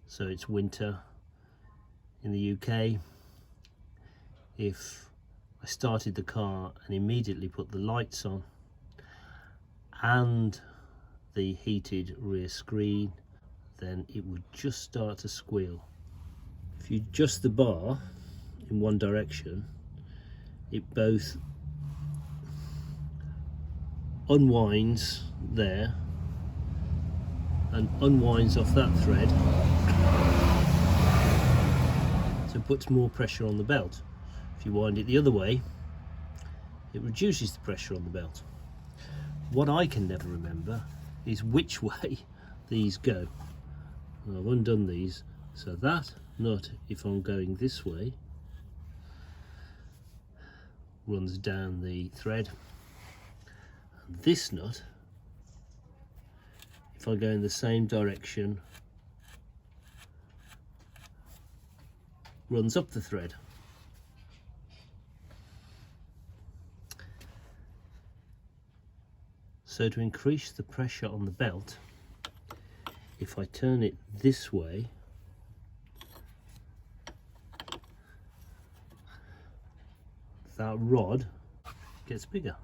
so it's winter in the UK. If I started the car and immediately put the lights on and the heated rear screen, then it would just start to squeal. If you adjust the bar in one direction, it both unwinds there and unwinds off that thread, so it puts more pressure on the belt. If you wind it the other way, it reduces the pressure on the belt. What I can never remember is which way these go. I've undone these, so that nut, if I'm going this way, runs down the thread, and this nut, if I go in the same direction, runs up the thread. So to increase the pressure on the belt, if I turn it this way, that rod gets bigger.